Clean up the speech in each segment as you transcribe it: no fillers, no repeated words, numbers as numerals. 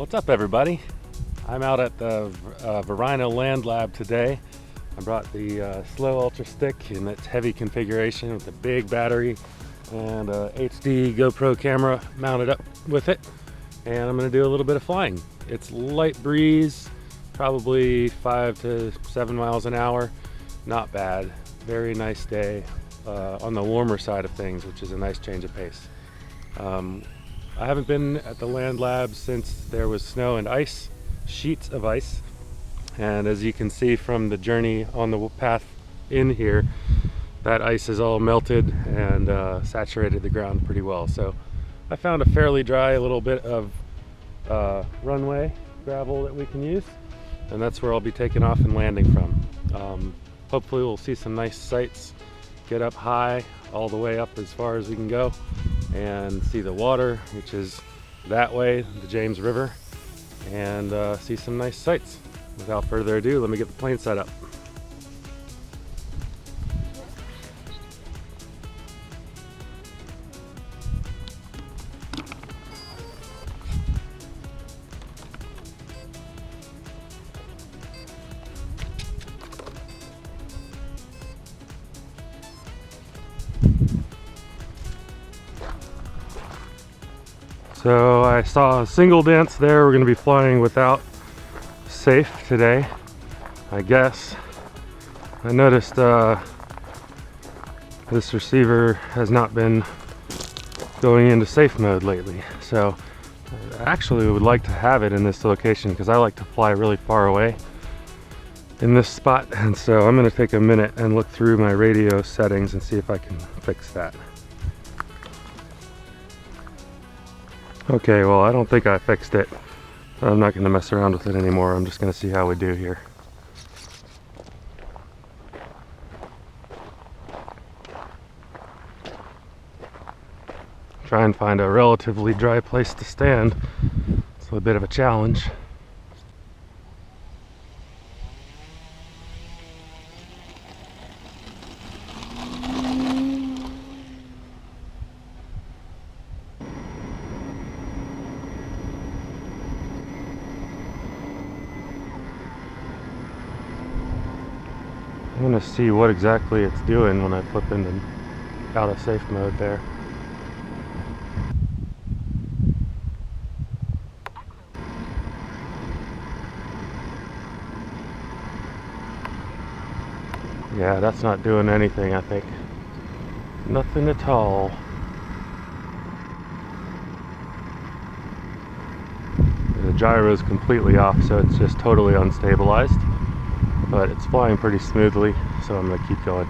What's up, everybody? I'm out at the Varina Land Lab today. I brought the Slow Ultra Stick in its heavy configuration with a big battery and a HD GoPro camera mounted up with it. And I'm going to do a little bit of flying. It's light breeze, probably 5 to 7 miles an hour. Not bad. Very nice day on the warmer side of things, which is a nice change of pace. I haven't been at the land lab since there was snow and ice, sheets of ice. And as you can see from the journey on the path in here, that ice is all melted and saturated the ground pretty well. So I found a fairly dry little bit of runway gravel that we can use. And that's where I'll be taking off and landing from. Hopefully we'll see some nice sights, get up high, all the way up as far as we can go, and see the water, which is that way, the James River, and see some nice sights. Without further ado, let me get the plane set up. So I saw a single dance there. We're going to be flying without safe today, I guess. I noticed this receiver has not been going into safe mode lately. So I actually would like to have it in this location because I like to fly really far away in this spot. And so I'm going to take a minute and look through my radio settings and see if I can fix that. Okay, well, I don't think I fixed it. I'm not going to mess around with it anymore. I'm just going to see how we do here. Try and find a relatively dry place to stand. It's a bit of a challenge. I'm going to see what exactly it's doing when I flip into out of safe mode there. Yeah, that's not doing anything, I think. Nothing at all. The gyro is completely off, so it's just totally unstabilized. But it's flying pretty smoothly, so I'm going to keep going.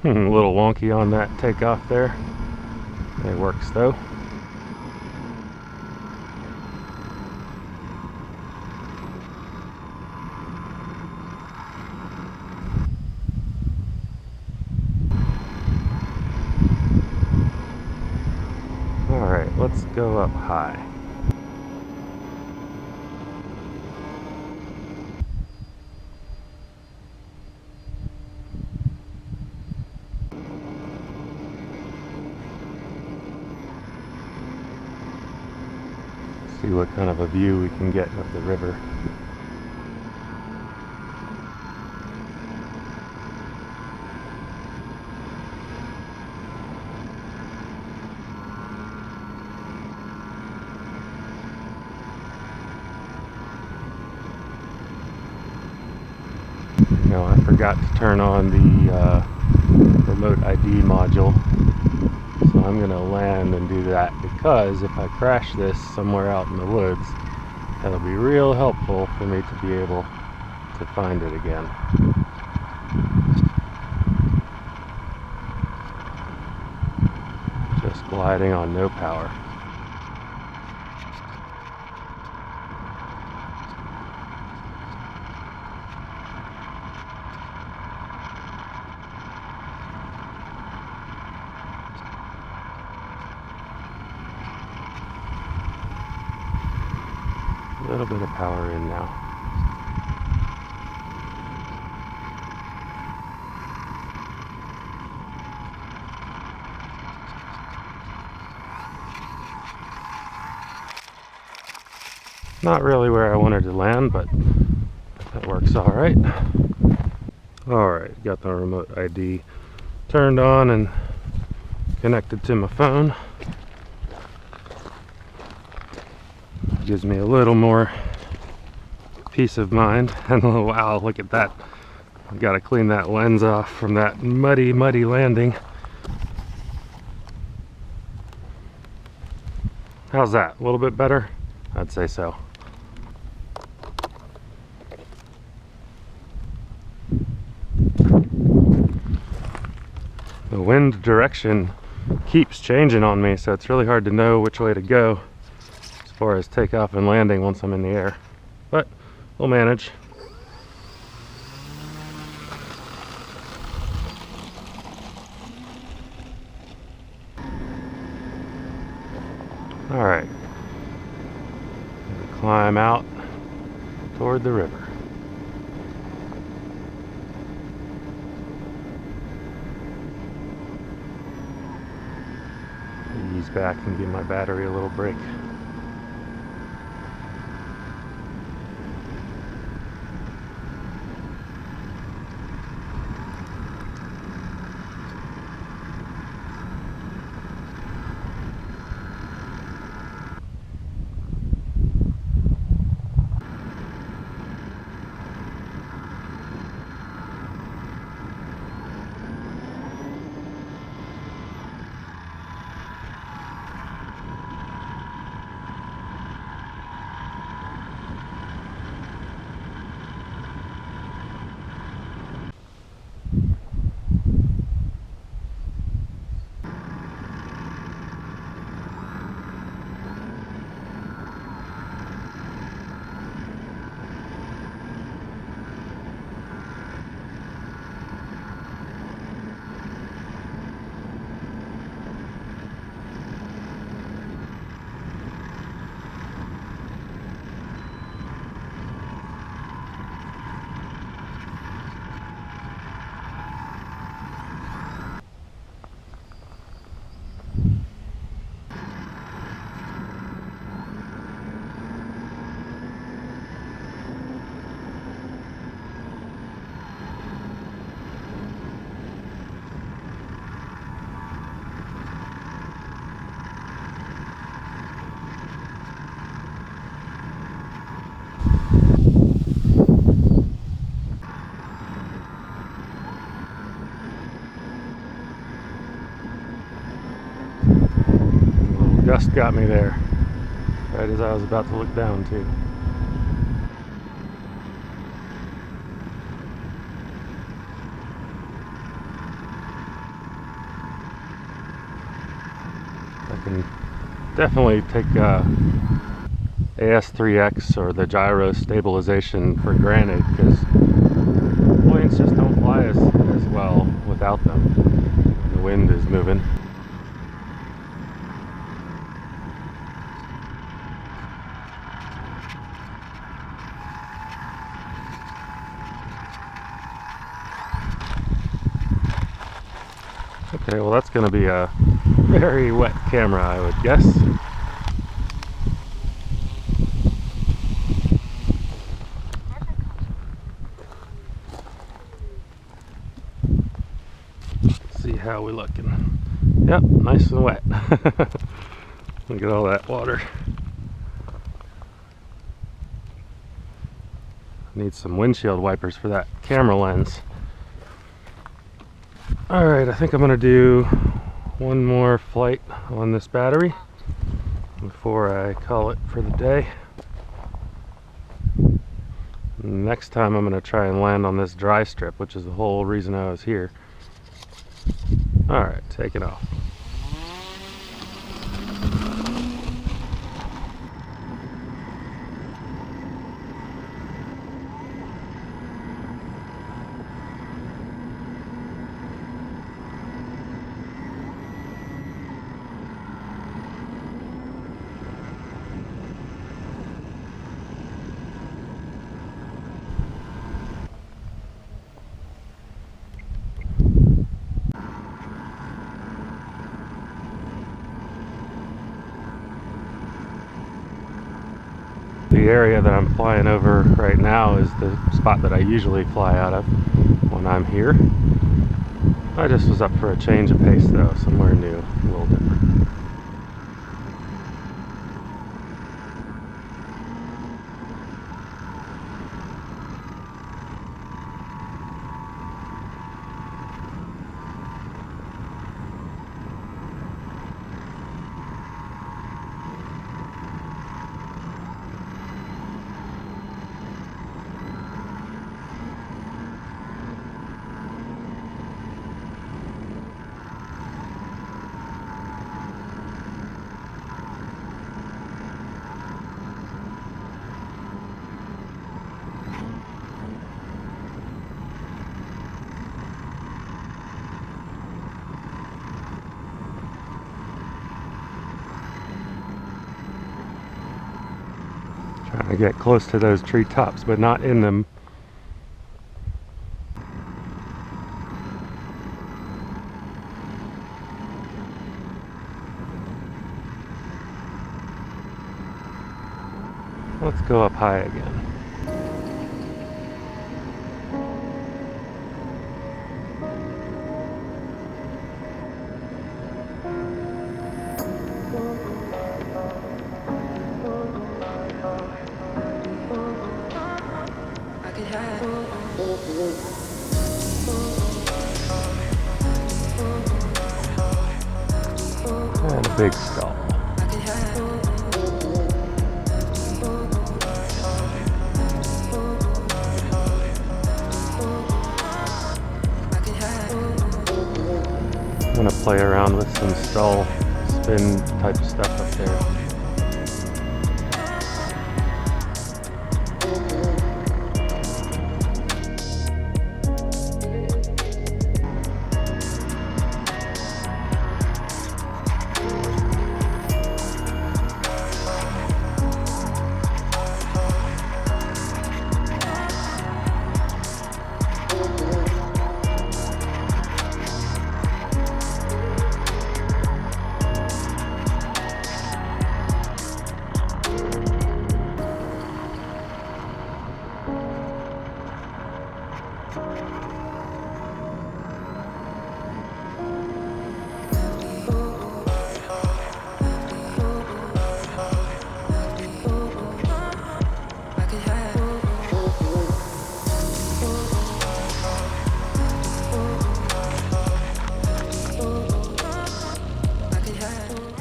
A little wonky on that takeoff there. It works though. Alright, let's go up high. See what kind of a view we can get of the river. You know, I forgot to turn on the remote ID module, so I'm going to land and do that, because if I crash this somewhere out in the woods, that'll be real helpful for me to be able to find it again. Just gliding on no power. A little bit of power in now. Not really where I wanted to land, but that works all right. All right, got the remote ID turned on and connected to my phone. Gives me a little more peace of mind. And oh, wow, look at that. I gotta clean that lens off from that muddy landing. How's that? A little bit better? I'd say so. The wind direction keeps changing on me, so it's really hard to know which way to go as far as takeoff and landing once I'm in the air. But we'll manage. All right, climb out toward the river. Ease back and give my battery a little break. Just got me there, right as I was about to look down too. I can definitely take AS3X or the gyro stabilization for granted, because planes just don't fly as well without them. The wind is moving. Okay, well that's going to be a very wet camera, I would guess. Let's see how we're looking. Yep, nice and wet. Look at all that water. Need some windshield wipers for that camera lens. Alright, I think I'm going to do one more flight on this battery before I call it for the day. Next time I'm going to try and land on this dry strip, which is the whole reason I was here. Alright, taking off. The area that I'm flying over right now is the spot that I usually fly out of when I'm here. I just was up for a change of pace though, somewhere new, a little different. Trying to get close to those treetops, but not in them. Let's go up high again. And a big stall. I'm gonna play around with some stall spin type stuff up there.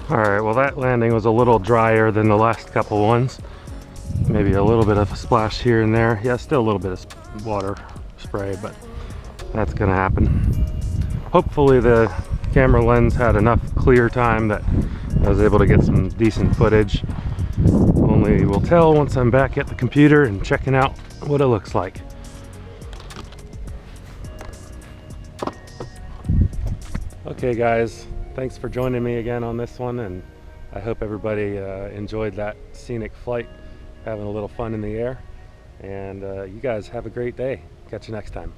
Alright, well that landing was a little drier than the last couple ones. Maybe a little bit of a splash here and there. Yeah, still a little bit of water spray, but that's gonna happen. Hopefully the camera lens had enough clear time that I was able to get some decent footage. Only will tell once I'm back at the computer and checking out what it looks like. Okay guys, thanks for joining me again on this one, and I hope everybody enjoyed that scenic flight, having a little fun in the air. And you guys have a great day. Catch you next time.